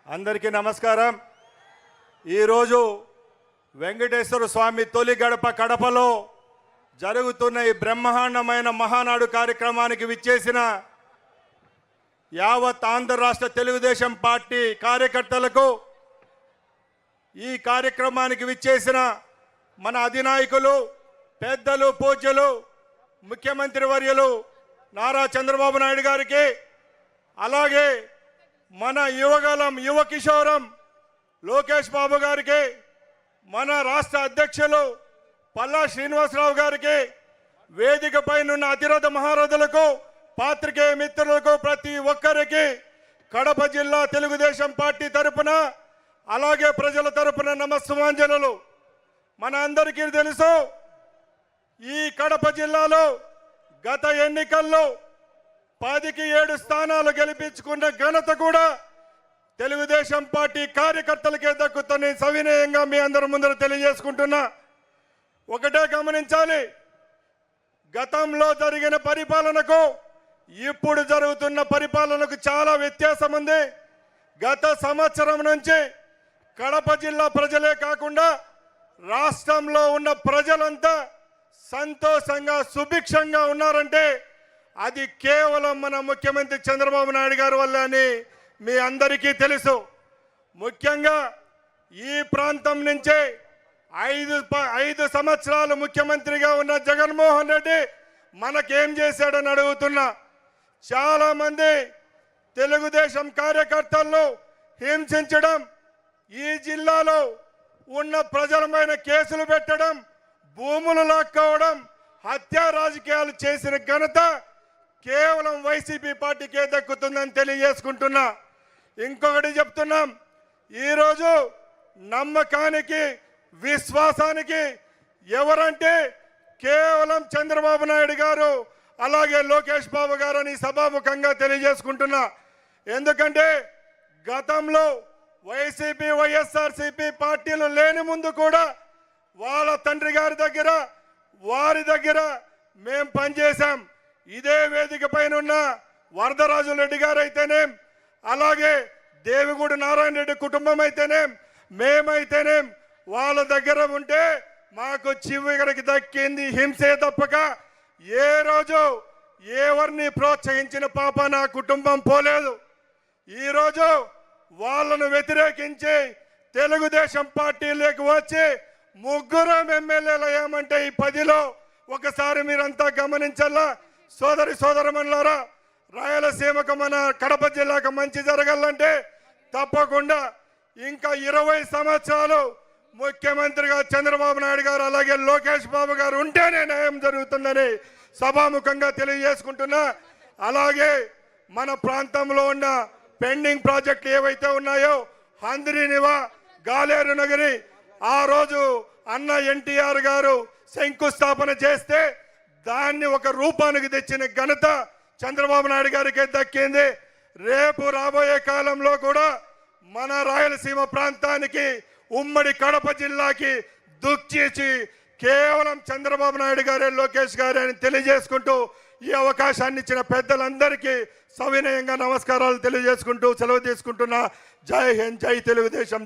అందరికీ నమస్కారం। ఈరోజు వెంకటేశ్వర స్వామి తొలి గడప కడపలో జరుగుతున్న ఈ బ్రహ్మాండమైన మహానాడు కార్యక్రమానికి విచ్చేసిన యావత్ ఆంధ్ర రాష్ట్ర తెలుగుదేశం పార్టీ కార్యకర్తలకు, ఈ కార్యక్రమానికి విచ్చేసిన మన అధినాయకులు, పెద్దలు, పూజ్యులు, ముఖ్యమంత్రి వర్యులు నారా చంద్రబాబు నాయుడు గారికి, అలాగే మన యువగలం యువ కిషోరం లోకేష్ బాబు గారికి, మన రాష్ట్ర అధ్యక్షులు పల్లా శ్రీనివాసరావు గారికి, వేదిక పైన అతిరథ మహారథులకు, పాత్రికేయ మిత్రులకు, ప్రతి ఒక్కరికి కడప జిల్లా తెలుగుదేశం పార్టీ తరపున అలాగే ప్రజల తరపున నమస్సుమాంజనులు। మన అందరికీ తెలుసు, ఈ కడప జిల్లాలో గత ఎన్నికల్లో 10కి 7 స్థానాలు గెలిపించుకున్న ఘనత కూడా తెలుగుదేశం పార్టీ కార్యకర్తలకే దక్కుతుందని సవినయంగా మీ అందరి ముందర తెలియజేసుకుంటున్నా। ఒకటే గమనించాలి, గతంలో జరిగిన పరిపాలనకు ఇప్పుడు జరుగుతున్న పరిపాలనకు చాలా వ్యత్యాసం ఉంది। గత సంవత్సరం నుంచి కడప జిల్లా ప్రజలే కాకుండా రాష్ట్రంలో ఉన్న ప్రజలంతా సంతోషంగా సుభిక్షంగా ఉన్నారంటే అది కేవలం మన ముఖ్యమంత్రి చంద్రబాబు నాయుడు గారి వల్ల అని మీ అందరికీ తెలుసు। ముఖ్యంగా ఈ ప్రాంతం నుంచే 5 సంవత్సరాలు ముఖ్యమంత్రిగా ఉన్న జగన్మోహన్ రెడ్డి మనకేం చేశాడని అడుగుతున్నా। చాలా మంది తెలుగుదేశం కార్యకర్తలను హింసించడం, ఈ జిల్లాలో ఉన్న ప్రజలమైన కేసులు పెట్టడం, భూములు లాక్కోవడం, హత్యా రాజకీయాలు చేసిన ఘనత కేవలం వైసీపీ పార్టీకే దక్కుతుందని తెలియజేసుకుంటున్నా। ఇంకొకటి చెప్తున్నాం, ఈరోజు నమ్మకానికి విశ్వాసానికి ఎవరంటే కేవలం చంద్రబాబు నాయుడు గారు అలాగే లోకేష్ బాబు గారు అని సభాముఖంగా తెలియజేసుకుంటున్నా। ఎందుకంటే గతంలో వైసీపీ వైఎస్ఆర్సీపీ పార్టీలు లేని ముందు కూడా వాళ్ళ తండ్రి గారి దగ్గర వారి దగ్గర మేము పనిచేశాం। ఇదే వేదిక పైన ఉన్న వరదరాజు రెడ్డి గారు అయితేనేం, అలాగే దేవిగూడి నారాయణ రెడ్డి కుటుంబం అయితేనేం, మేమైతేనేం వాళ్ళ దగ్గర ఉంటే మాకు చివరికి దక్కింది హింసే తప్పక ఏ రోజు ఎవరిని ప్రోత్సహించిన పాప నా కుటుంబం పోలేదు। ఈరోజు వాళ్ళను వ్యతిరేకించి తెలుగుదేశం పార్టీలోకి వచ్చి 3 ఎమ్మెల్యేలు అయ్యామంటే ఈ 10లో ఒకసారి మీరంతా గమనించాలా। సోదరమణులారా, రాయలసీమకు మన కడప జిల్లాకు మంచి జరగాలంటే తప్పకుండా ఇంకా 20 సంవత్సరాలు ముఖ్యమంత్రిగా చంద్రబాబు నాయుడు గారు అలాగే లోకేష్ బాబు గారు ఉంటేనే న్యాయం జరుగుతుందని సభాముఖంగా తెలియజేసుకుంటున్నా। అలాగే మన ప్రాంతంలో ఉన్న పెండింగ్ ప్రాజెక్టులు ఏవైతే ఉన్నాయో హంద్రీనివా, గాలేరు నగరి, ఆ రోజు అన్న ఎన్టీఆర్ గారు శంకుస్థాపన చేస్తే దాన్ని ఒక రూపానికి తెచ్చిన ఘనత చంద్రబాబు నాయుడు గారికి దక్కింది। రేపు రాబోయే కాలంలో కూడా మన రాయలసీమ ప్రాంతానికి, ఉమ్మడి కడప జిల్లాకి దుఃఖించి కేవలం చంద్రబాబు నాయుడు గారే లోకేష్ గారే అని తెలియజేసుకుంటూ ఈ అవకాశాన్ని ఇచ్చిన పెద్దలందరికీ సవినయంగా నమస్కారాలు తెలియజేసుకుంటూ సెలవు తీసుకుంటున్నా। జై హింద్, జై తెలుగుదేశం।